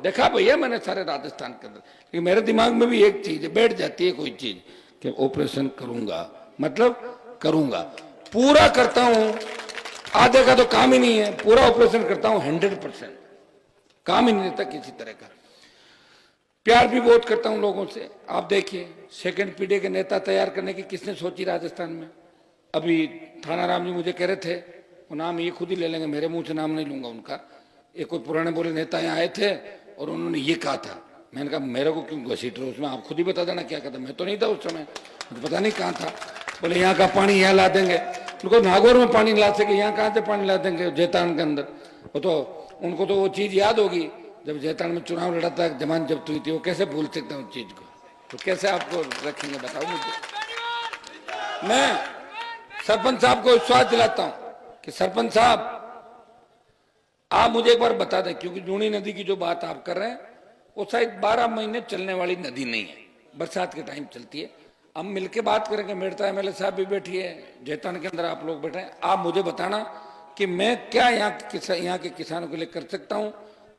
देखा भैया मैंने सारे राजस्थान के अंदर, लेकिन मेरे दिमाग में भी एक चीज बैठ जाती है, कोई चीज कि ऑपरेशन करूंगा मतलब करूंगा, पूरा करता हूं, आधे का तो काम ही नहीं है, पूरा ऑपरेशन करता हूं 100%, काम ही नहीं रहता किसी तरह का। प्यार भी बहुत करता हूं लोगों से। आप देखिए सेकंड पीढ़ी के नेता तैयार करने की किसने सोची राजस्थान में? अभी थाना राम जी मुझे कह रहे थे, वो नाम ये खुद ही ले लेंगे, मेरे मुंह से नाम नहीं लूंगा उनका। एक कोई पुराने बोले नेता यहाँ आए थे और उन्होंने ये कहा था। मैंने कहा मेरे को क्यों घसीट रहे हो उसमें, आप खुद ही बता देना क्या कहता। मैं तो नहीं था उस समय, मुझे पता नहीं कहाँ था। बोले यहाँ का पानी यहाँ ला देंगे, उनको नागौर में पानी ला सके, यहाँ कहाँ से पानी ला देंगे जैतान के अंदर। वो तो उनको तो वो चीज याद होगी जब जैतान में चुनाव लड़ा था, जमान जब्त हुई थी, वो कैसे भूल सकते हैं उस चीज को? तो कैसे आपको रखेंगे बताओ मुझे। मैं सरपंच साहब को विश्वास दिलाता हूं कि सरपंच साहब आप मुझे एक बार बता दें, क्योंकि जूनी नदी की जो बात आप कर रहे हैं वो शायद 12 महीने चलने वाली नदी नहीं है, बरसात के टाइम चलती है। हम मिलके बात करेंगे, मेड़ता एमएलए साहब भी बैठी है, जैतान के अंदर आप लोग बैठे हैं। आप मुझे बताना कि मैं क्या यहाँ के किसानों के लिए कर सकता हूँ,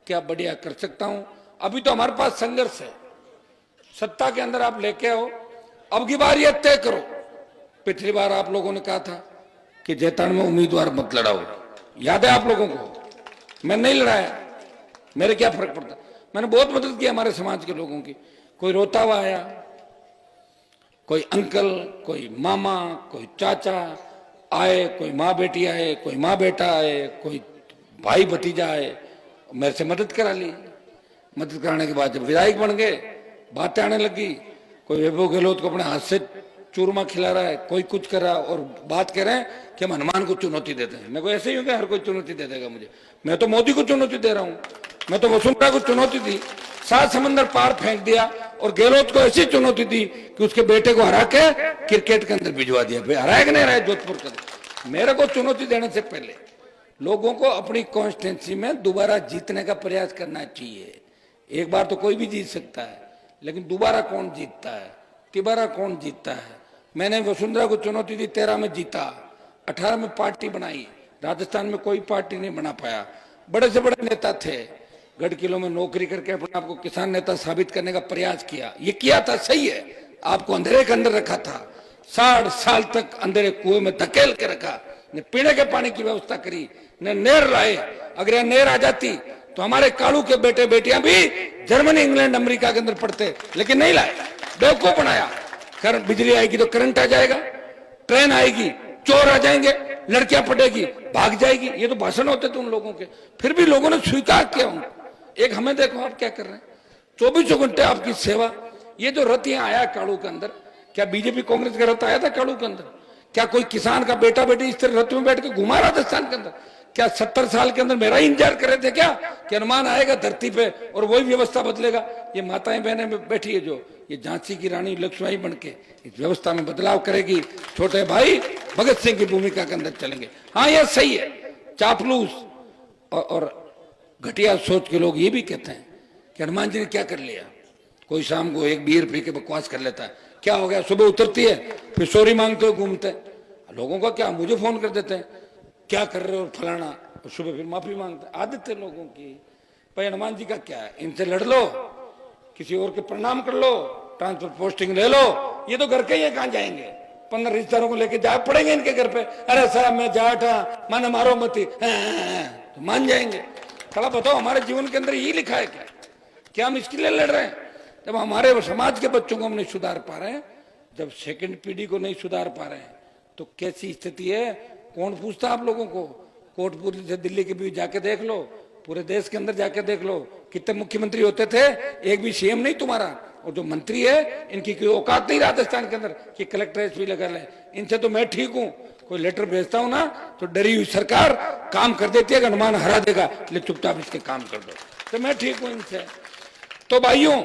क्या बढ़िया कर सकता हूँ। अभी तो हमारे पास संघर्ष है, सत्ता के अंदर आप लेके आओ, अब की बार यह तय करो। पिछली बार आप लोगों ने कहा था कि जैतान में उम्मीदवार मत लड़ाओ, याद है आप लोगों को? मैं नहीं लड़ाया, मेरे क्या फर्क पड़ता। मैंने बहुत मदद की हमारे समाज के लोगों की। कोई रोता हुआ आया, कोई अंकल, कोई मामा, कोई चाचा आए, कोई माँ बेटी आए, कोई माँ बेटा आए, कोई भाई भतीजा आए, मेरे से मदद करा ली। मदद कराने के बाद जब विधायक बन गए, बातें आने लगी। कोई वैभव गहलोत को अपने हाथ से चूरमा खिला रहा है, कोई कुछ कर रहा है, और बात कह रहे हैं कि हम हनुमान को चुनौती देते हैं। मैं को ऐसे ही हूँ कि हर कोई चुनौती दे देगा मुझे? मैं तो मोदी को चुनौती दे रहा हूँ, मैं तो वसुंधरा को चुनौती दी, 7 समंदर पार फेंक दिया, और गहलोत को ऐसी चुनौती दी कि उसके बेटे को हरा के क्रिकेट के अंदर भिजवा दिया। हराया कि नहीं हराया जोधपुर के अंदर? मेरे को चुनौती देने से पहले लोगों को अपनी कॉन्स्टिट्यूंसी में दोबारा जीतने का प्रयास करना चाहिए। एक बार तो कोई भी जीत सकता है, लेकिन दोबारा कौन जीतता है, तिबारा कौन जीतता है? मैंने वसुंधरा को चुनौती दी, 13 में जीता, 18 में पार्टी बनाई, राजस्थान में कोई पार्टी नहीं बना पाया। बड़े से बड़े नेता थे, गढ़ किलो में नौकरी करके अपने आप को किसान नेता साबित करने का प्रयास किया। ये किया था, सही है, आपको अंधेरे के अंदर रखा था, 60 साल तक अंधेरे कुएं में धकेल के रखा, ने पीने के पानी की व्यवस्था करी, ने नहर लाए। अगर यह नहर आ जाती तो हमारे कालू के बेटे बेटियां भी जर्मनी, इंग्लैंड, अमेरिका के अंदर पढ़ते, लेकिन नहीं लाए, बेवकूफ बनाया। करंट, बिजली आएगी तो करंट आ जाएगा, ट्रेन आएगी चोर आ जाएंगे, लड़कियां पढ़ेगी भाग जाएगी। ये तो भाषण होते थे उन लोगों के, फिर भी लोगों ने स्वीकार किया उनको। एक हमें देखो आप क्या कर रहे हैं, 24 घंटे आपकी सेवा। ये जो रथ यहाँ आया कालू के अंदर, क्या बीजेपी कांग्रेस का रथ आया था कालू के अंदर? क्या कोई किसान का बेटा बेटी इस तरह रथ में बैठ के घुमा राजस्थान के अंदर? क्या 70 साल के अंदर मेरा इंतजार कर रहे थे क्या कि हनुमान आएगा धरती पे और वही व्यवस्था बदलेगा? ये माताएं बहनें बैठी है जो, ये झांसी की रानी लक्ष्मीबाई बन के इस व्यवस्था में बदलाव करेगी। छोटे भाई भगत सिंह की भूमिका के अंदर चलेंगे। हाँ यह सही है, चापलूस और घटिया सोच के लोग ये भी कहते हैं कि हनुमान जी ने क्या कर लिया। कोई शाम को एक बीयर पी के बकवास कर लेता है, क्या हो गया, सुबह उतरती है फिर सॉरी मांगते हुए घूमते हैं। लोगों का क्या, मुझे फोन कर देते हैं क्या कर रहे हो फलाना, और सुबह फिर माफी मांगते। आदत है लोगों की। भाई हनुमान जी का क्या है, इनसे लड़ लो, किसी और के प्रणाम कर लो, ट्रांसफर पोस्टिंग ले लो। ये तो घर के ही कहां जाएंगे, 15 रिश्तेदारों को लेके जा पड़ेंगे इनके घर पे। अरे साहब मैं जाट हाँ, माने मारो मती, तो मान जाएंगे। थोड़ा बताओ हमारे जीवन के अंदर यही लिखा है क्या हम इसके लिए लड़ रहे हैं? जब हमारे समाज के बच्चों को हम नहीं सुधार पा रहे हैं, जब सेकंड पीढ़ी को नहीं सुधार पा रहे हैं, तो कैसी स्थिति है? कौन पूछता आप लोगों को? कोटपुर से दिल्ली के भी जाके देख लो, पूरे देश के अंदर जाके देख लो, कितने मुख्यमंत्री होते थे, एक भी सीएम नहीं तुम्हारा। और जो मंत्री है इनकी कोई औकात नहीं राजस्थान के अंदर कि कलेक्टर एसपी लगा ले। इनसे तो मैं ठीक हूँ, कोई लेटर भेजता हूँ ना तो डरी हुई सरकार काम कर देती है कि हनुमान हरा देगा, लेकिन चुपचाप इसके काम कर दो, तो मैं ठीक हूँ इनसे। तो भाइयों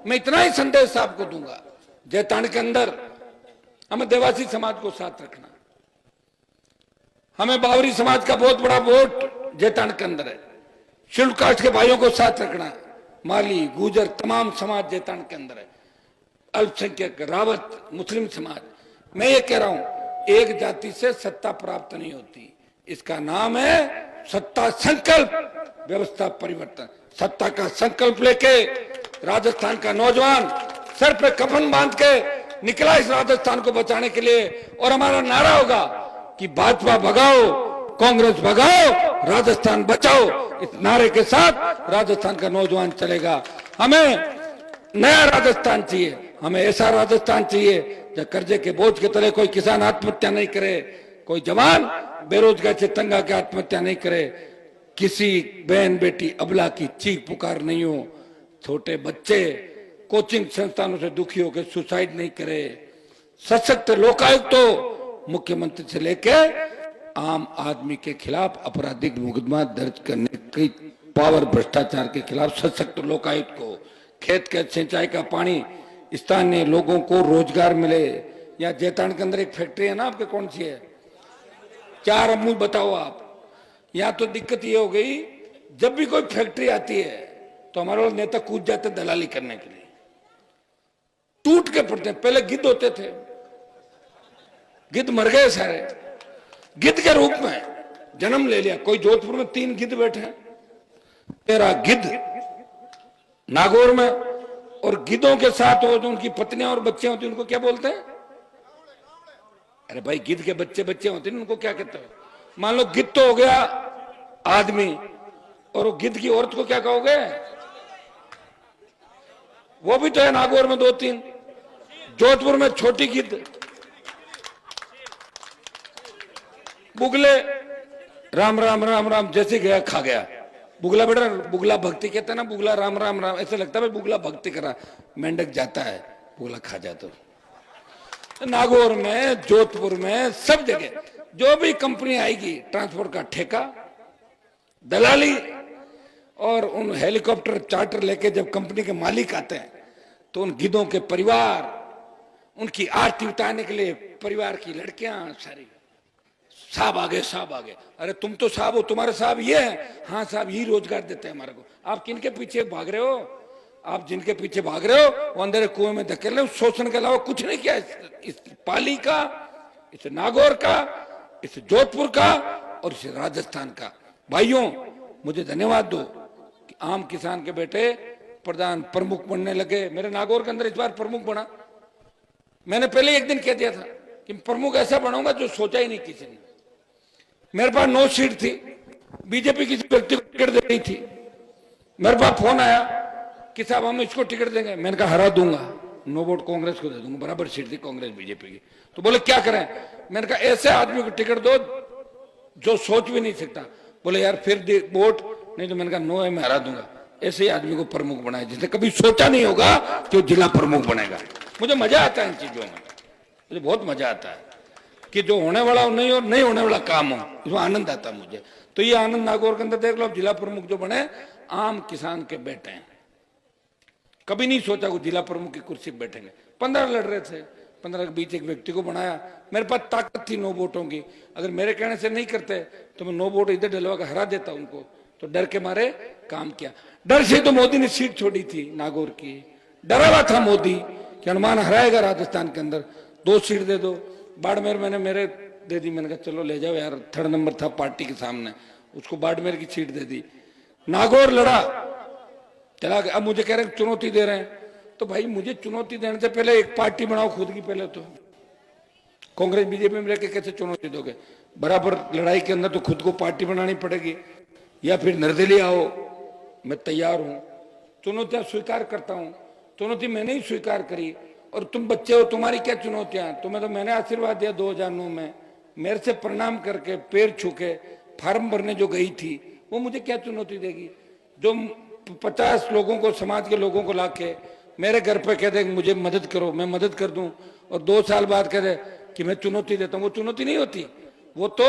मैं इतना ही संदेश आपको दूंगा, जैतान के अंदर हमें देवासी समाज को साथ रखना, हमें बावरी समाज का बहुत बड़ा वोट जैतान के अंदर है, शेड्यूल कास्ट के भाइयों को साथ रखना, माली गुजर तमाम समाज जैतान के अंदर है, अल्पसंख्यक रावत मुस्लिम समाज। मैं ये कह रहा हूं एक जाति से सत्ता प्राप्त नहीं होती, इसका नाम है सत्ता संकल्प, व्यवस्था परिवर्तन। सत्ता का संकल्प लेके राजस्थान का नौजवान सर पे कफन बांध के निकला इस राजस्थान को बचाने के लिए। और हमारा नारा होगा कि भाजपा भगाओ, कांग्रेस भगाओ, राजस्थान बचाओ। इस नारे के साथ राजस्थान का नौजवान चलेगा। हमें नया राजस्थान चाहिए, हमें ऐसा राजस्थान चाहिए जब कर्जे के बोझ के तले कोई किसान आत्महत्या नहीं करे, कोई जवान बेरोजगार से तंग आके आत्महत्या नहीं करे, किसी बहन बेटी अबला की चीख पुकार नहीं हो, छोटे बच्चे कोचिंग संस्थानों से दुखी होकर सुसाइड नहीं करे। सशक्त लोकायुक्त तो मुख्यमंत्री से लेके आम आदमी के खिलाफ आपराधिक मुकदमा दर्ज करने की पावर, भ्रष्टाचार के खिलाफ सशक्त लोकायुक्त को, खेत के सिंचाई का पानी, स्थानीय लोगों को रोजगार मिले। या जैतान के अंदर एक फैक्ट्री है ना आपके, कौन सी है? 4 अमूल बताओ आप। यहाँ तो दिक्कत ये हो गई, जब भी कोई फैक्ट्री आती है तो हमारे नेता कूद जाते दलाली करने के लिए, टूट के पड़ते हैं। पहले गिद्ध होते थे, गिद्ध मर गए सारे, गिद्ध के रूप में जन्म ले लिया। कोई जोधपुर में 3 गिद्ध बैठे हैं, तेरा गिद्ध नागौर में, और गिद्धों के साथ हो जो उनकी पत्नियां और बच्चे होते हैं उनको क्या बोलते हैं? अरे भाई गिद्ध के बच्चे बच्चे होते हैं उनको क्या कहते हैं? मान लो गिद्ध तो हो गया आदमी, और वो गिद्ध की औरत को क्या कहोगे? वो भी तो है नागौर में 2-3, जोधपुर में छोटी गिद्ध, बुगले, राम राम राम राम जैसे गया खा गया। बुगला बेटा, बुगला भक्ति कहते हैं ना, बुगला राम राम राम, ऐसा लगता है भाई बुगला भक्ति करा, मेंढक जाता है बुगला खा जाता है। नागौर में, जोधपुर में, सब जगह जो भी कंपनी आएगी, ट्रांसपोर्ट का ठेका, दलाली, और उन हेलीकॉप्टर चार्टर लेके जब कंपनी के मालिक आते हैं तो उन गिद्धों के परिवार, उनकी आरती उतारने के लिए परिवार की लड़कियां सारी, साहब आ गए, साहब आ गए। अरे तुम तो साहब हो, तुम्हारे साहब ये है? हाँ साहब, यही रोजगार देते हैं हमारे को। आप किनके पीछे भाग रहे हो? आप जिनके पीछे भाग रहे हो वो अंदर कुएं में धकेल रहे हो। शोषण के अलावा कुछ नहीं किया इस पाली का, इस नागौर का, इस जोधपुर का और इस राजस्थान का। भाइयों मुझे धन्यवाद दो कि आम किसान के बेटे प्रधान प्रमुख बनने लगे। मेरे नागौर के अंदर इस बार प्रमुख बना। मैंने पहले एक दिन कह दिया था कि प्रमुख ऐसा बनाऊंगा जो सोचा ही नहीं किसी ने। मेरे पास 9 सीट थी, बीजेपी किसी व्यक्ति को टिकट दे रही थी। मेरे पास फोन आया कि साहब हम इसको टिकट देंगे। मैंने कहा हरा दूंगा, नो वोट कांग्रेस को दे दूंगा। बराबर सीट थी कांग्रेस बीजेपी की। तो बोले क्या करें? मैंने कहा ऐसे आदमी को टिकट दो जो सोच भी नहीं सकता। बोले यार फिर वोट नहीं, तो मैंने कहा नो है, मैं हरा दूंगा। ऐसे ही आदमी को प्रमुख बनाया जिसने कभी सोचा नहीं होगा कि वो जिला प्रमुख बनेगा। मुझे मजा आता है इन चीजों में, मुझे बहुत मजा आता है कि जो होने वाला हो नहीं और नहीं होने वाला काम हो, इसमें आनंद आता है मुझे। तो ये आनंद नागौर के अंदर देख लो, जिला प्रमुख जो बने आम किसान के बेटे हैं। कभी नहीं सोचा कि जिला प्रमुख की कुर्सी पर बैठेंगे। 15 लड़ रहे थे, 15 के बीच एक व्यक्ति को बनाया। मेरे पास ताकत थी 9 वोटों की। अगर मेरे कहने से नहीं करते तो मैं 9 वोट इधर डलवा कर हरा देता उनको। तो डर के मारे काम किया। डर से तो मोदी ने सीट छोड़ी थी नागौर की। डरा हुआ था मोदी कि हनुमान हराएगा राजस्थान के अंदर, 2 सीट दे दो। बाड़मेर मैंने मेरे दे दी। मैंने कहा चलो ले जाओ यार, 3rd नंबर था पार्टी के सामने, उसको बाड़मेर की सीट दे दी। नागौर लड़ा, चला गया। अब मुझे कह रहे हैं चुनौती दे रहे हैं। तो भाई मुझे चुनौती देने से पहले एक पार्टी बनाओ खुद की। पहले तो कांग्रेस बीजेपी में रहकर कैसे चुनौती दोगे? बराबर लड़ाई के अंदर तो खुद को पार्टी बनानी पड़ेगी, या फिर निर्दलीय आओ। मैं तैयार हूं, चुनौतियां स्वीकार करता हूं। चुनौती मैंने ही स्वीकार करी। और तुम बच्चे हो, तुम्हारी क्या चुनौतियां? तुम्हें तो मैंने आशीर्वाद दिया 2009 में, मेरे से प्रणाम करके पैर छू के फार्म भरने जो गई थी, वो मुझे क्या चुनौती देगी? जो 50 लोगों को, समाज के लोगों को लाके मेरे घर पे कह दे मुझे मदद करो, मैं मदद कर दूं, और 2 साल बाद कह दे कि मैं चुनौती देता हूं, वो चुनौती नहीं होती, वो तो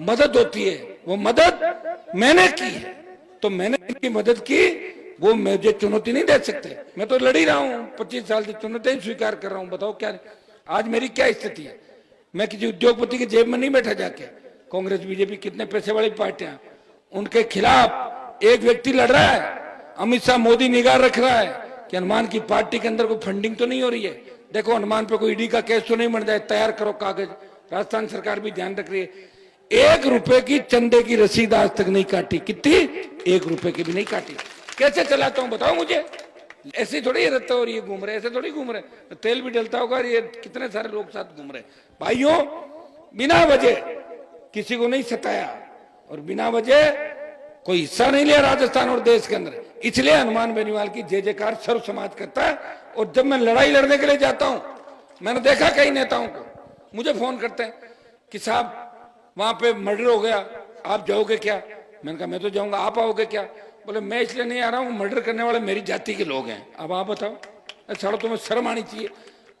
मदद होती है। वो मदद मैंने की है, तो मैंने इनकी मदद की, वो मुझे चुनौती नहीं दे सकते। मैं तो लड़ ही रहा हूं 25 साल से, चुनौती ही स्वीकार कर रहा हूं। बताओ क्या आज मेरी क्या स्थिति है? मैं किसी उद्योगपति की जेब में नहीं बैठा जाके। कांग्रेस बीजेपी कितने पैसे वाली पार्टियां, उनके खिलाफ एक व्यक्ति लड़ रहा है। अमित शाह, मोदी निगाह रख रहा है कि हनुमान की पार्टी के अंदर कोई फंडिंग तो नहीं हो रही है। देखो हनुमान पे कोई ईडी का केस तो नहीं बन जाए, तैयार करो कागज। राजस्थान सरकार भी ध्यान रख रही है। 1 रुपए की चंदे की रसीद आज तक नहीं काटी। कितनी? 1 रुपए की भी नहीं काटी। कैसे चलाता हूं बताओ मुझे। ऐसे थोड़ी रहता और ये घूम रहे, ऐसे थोड़ी घूम रहे, तेल भी डलता होगा और ये कितने सारे लोग साथ घूम रहे। भाइयों, बिना वजह किसी को नहीं सताया और बिना वजह कोई हिस्सा नहीं लिया राजस्थान और देश के अंदर। इसलिए हनुमान बेनीवाल की जय जयकार सर्व समाज करता है। और जब मैं लड़ाई लड़ने के लिए जाता हूं, मैंने देखा कई नेताओं को मुझे फोन करते हैं कि साहब वहां पे मर्डर हो गया, आप जाओगे क्या? मैंने कहा मैं तो जाऊंगा, आप आओगे क्या? बोले मैं इसलिए नहीं आ रहा हूं, मर्डर करने वाले मेरी जाति के लोग हैं। अब आप बताओ, सालों तुम्हें शर्म आनी चाहिए।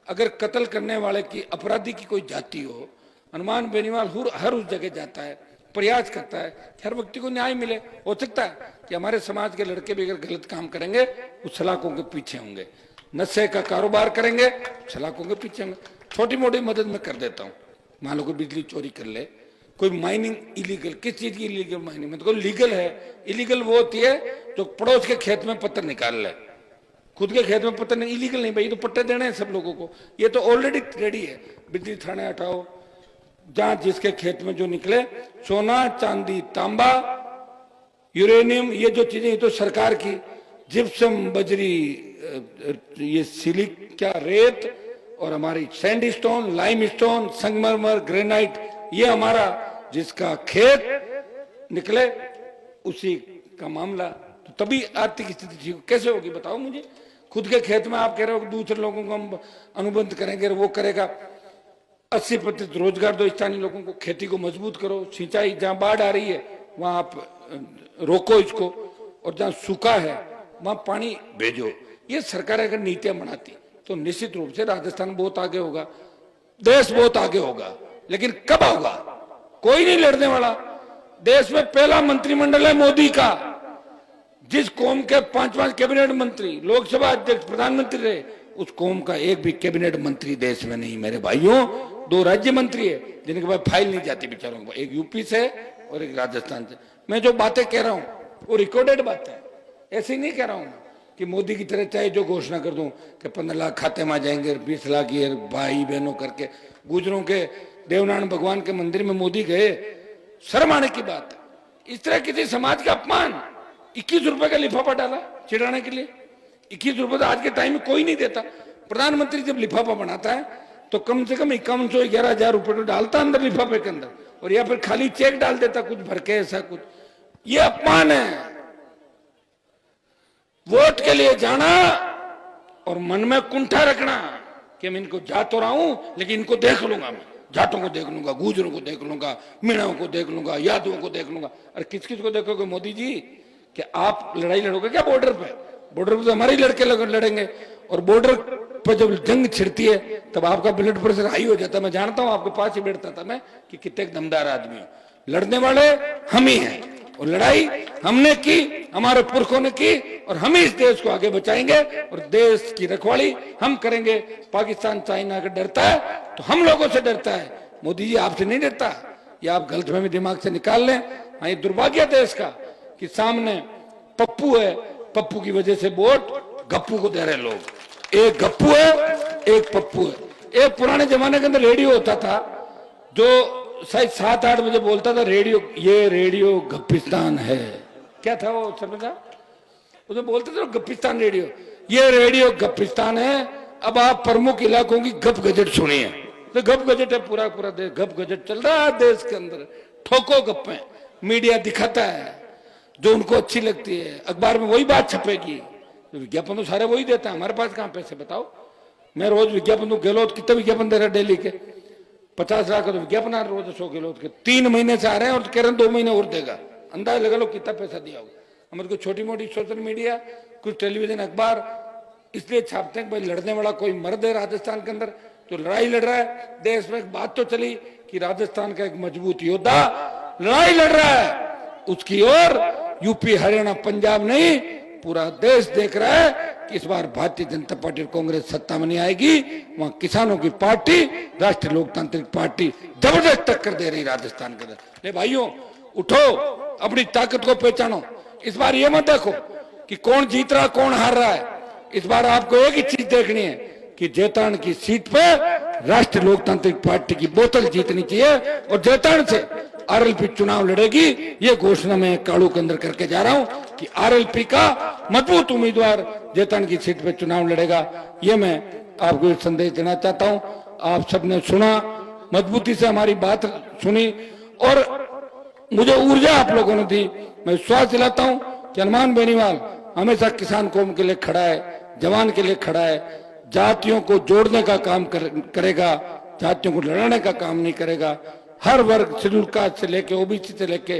अगर कत्ल करने वाले की, अपराधी की कोई जाति हो, हनुमान बेनीवाल हर उस जगह जाता है, प्रयास करता है कि हर व्यक्ति को न्याय मिले। हो सकता है कि हमारे समाज के लड़के भी अगर गलत काम करेंगे उस सलाखों के पीछे होंगे, नशे का कारोबार करेंगे सलाखों के पीछे होंगे। छोटी मोटी मदद मैं कर देता हूँ। मान लो कोई बिजली चोरी कर ले, कोई माइनिंग इलीगल, किस चीज की इलीगल माइनिंग, मतलब लीगल है। इलीगल वो होती है जो पड़ोस के खेत में पत्थर निकाल ले, खुद के खेत में पत्थर नहीं। इलीगल नहीं भाई, तो पट्टे देने हैं सब लोगों को, ये तो ऑलरेडी रेडी है। बिजली थाने हटाओ, जहां जिसके खेत में जो निकले, सोना चांदी तांबा यूरेनियम, ये जो चीजें, ये तो सरकार की। जिप्सम बजरी, ये सिलिक क्या रेत, और हमारी सैंडस्टोन, लाइमस्टोन, संगमरमर, ग्रेनाइट, ये हमारा जिसका खेत निकले उसी का मामला। तो तभी आर्थिक स्थिति ठीक कैसे होगी बताओ मुझे। खुद के खेत में आप कह रहे हो कि दूसरे लोगों को हम अनुबंध करेंगे, वो करेगा। 80% रोजगार दो स्थानीय लोगों को, खेती को मजबूत करो, सिंचाई, जहां बाढ़ आ रही है वहां आप रोको इसको, और जहां सूखा है वहां पानी भेजो। ये सरकार अगर नीतियां बनाती तो निश्चित रूप से राजस्थान बहुत आगे होगा, देश बहुत आगे होगा। लेकिन कब होगा? कोई नहीं लड़ने वाला। देश में पहला मंत्रिमंडल है मोदी का, जिस कौम के 5-5 कैबिनेट मंत्री, लोकसभा अध्यक्ष, प्रधानमंत्री रहे, उस कौम का एक भी कैबिनेट मंत्री देश में नहीं। मेरे भाइयों, 2 राज्य मंत्री है जिनके पास फाइल नहीं जाती बेचारों को, एक यूपी से और एक राजस्थान से। मैं जो बातें कह रहा हूं वो रिकॉर्डेड बात है, ऐसे ही नहीं कह रहा हूं कि मोदी की तरह चाहे जो घोषणा कर दूं कि 15 लाख खाते में आ जाएंगे, 20 लाख ये भाई बहनों करके। गुजरों के देवनारायण भगवान के मंदिर में मोदी गए, शर्म आने की बात है। इस तरह किसी समाज का अपमान। 21 रुपए का लिफाफा डाला चिढ़ाने के लिए। 21 रुपए तो आज के टाइम में कोई नहीं देता। प्रधानमंत्री जब लिफाफा बनाता है तो कम से कम 5111,000 रुपए तो डालता अंदर लिफाफे के अंदर, और या फिर खाली चेक डाल देता कुछ भर के, ऐसा कुछ। ये अपमान है। वोट के लिए जाना और मन में कुंठा रखना कि मैं इनको जा तो रहा हूं लेकिन इनको देख लूंगा, मैं जाटों को देख लूंगा, गुजरों को देख लूंगा, मीणाओं को देख लूंगा, यादवों को देख लूंगा। अरे किस किस को देखोगे मोदी जी? कि आप लड़ाई लड़ोगे क्या बॉर्डर पे? बॉर्डर पे तो हमारे ही लड़के लड़ेंगे। और बॉर्डर पर जब जंग छिड़ती है तब आपका ब्लड प्रेशर हाई हो जाता है। मैं जानता हूं, आपके पास ही बैठता था मैं कि कितने दमदार आदमी हो। लड़ने वाले हम ही हैं और लड़ाई हमने की, हमारे पुरखों ने की, और हम ही इस देश को आगे बचाएंगे और देश की रखवाली हम करेंगे। पाकिस्तान चाइना का डरता है तो हम लोगों से डरता है। मोदी जी आपसे नहीं डरता, ये आप गलतफहमी दिमाग से निकाल लें। हाँ, ये दुर्भाग्य देश का कि सामने पप्पू है, पप्पू की वजह से वोट गप्पू को दे रहे लोग। एक गप्पू है, एक पप्पू है। एक पुराने जमाने के अंदर रेडियो होता था जो शायद 7-8 बजे बोलता था, रेडियो, ये रेडियो गप्पिस्तान है। क्या था वो समझा? उसे बोलते थे गप्पिस्तान रेडियो, ये रेडियो गप्पिस्तान है। अब आप प्रमुख इलाकों की गप गजट सुनिए। तो गप गजट है, पूरा पूरा देश गप गजट चल रहा है देश के अंदर। ठोको गप्पे, मीडिया दिखाता है जो उनको अच्छी लगती है। अखबार में वही बात छपेगी, विज्ञापन तो सारे वही देता है। हमारे पास कहां पैसे बताओ? मैं रोज विज्ञापन दूं, गहलोत कितने विज्ञापन दे रहे डेली के? 50 लाख का तो विज्ञापन आ रहा रोज 100 गहलोत के। 3 महीने से आ रहे हैं और कह रहे हैं 2 महीने और देगा। अंदाजा लगा लो कितना पैसा दिया होगा। हमारे को छोटी मोटी सोशल मीडिया, कुछ टेलीविजन, अखबार इसलिए छापते हैं कि भाई लड़ने वाला कोई मर्द है राजस्थान के अंदर तो लड़ाई लड़ रहा है। देश में एक बात तो चली कि राजस्थान का एक मजबूत योद्धा लड़ाई लड़ रहा है, उसकी ओर यूपी, हरियाणा, पंजाब नहीं पूरा देश देख रहा है कि इस बार भारतीय जनता पार्टी और कांग्रेस सत्ता में नहीं आएगी। वहां किसानों की पार्टी, राष्ट्रीय लोकतांत्रिक पार्टी जबरदस्त टक्कर दे रही राजस्थान के अंदर। ले भाइयों, उठो, अपनी ताकत को पहचानो। इस बार ये मत देखो कि कौन जीत रहा, कौन हार रहा है। इस बार आपको एक ही चीज देखनी है कि जैतान की सीट पे राष्ट्रीय लोकतांत्रिक पार्टी की बोतल जीतनी चाहिए और जैतान से आरएलपी चुनाव लड़ेगी। ये घोषणा मैं काड़ू के अंदर करके जा रहा हूं कि आरएलपी का मजबूत उम्मीदवार जेतन की सीट पे चुनाव लड़ेगा। ये मैं आपको एक संदेश देना चाहता हूं। आप सबने सुना, मजबूती से हमारी बात सुनी और मुझे ऊर्जा आप लोगों ने दी। मैं विश्वास दिलाता हूं कि हनुमान बेनीवाल हमेशा किसान कौम के लिए खड़ा है, जवान के लिए खड़ा है, जातियों को जोड़ने का काम करेगा, जातियों को लड़ाने का काम नहीं करेगा। हर वर्ग, शेड्यूल कास्ट से लेके ओबीसी से लेके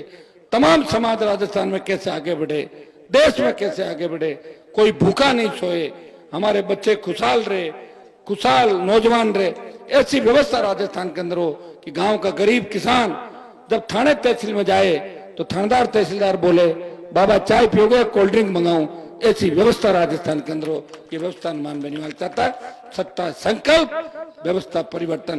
तमाम समाज राजस्थान में कैसे आगे बढ़े, देश में कैसे आगे बढ़े, कोई भूखा नहीं सोए, हमारे बच्चे खुशहाल रहे, खुशहाल नौजवान रहे, ऐसी व्यवस्था राजस्थान के अंदर हो कि गांव का गरीब किसान जब थाने तहसील में जाए तो थानेदार तहसीलदार बोले बाबा चाय पियोगे, कोल्ड ड्रिंक मंगाऊं, ऐसी व्यवस्था राजस्थान के अंदर हो। ये व्यवस्था हनुमान बेनीवाल चाहता है। सत्ता संकल्प, व्यवस्था परिवर्तन।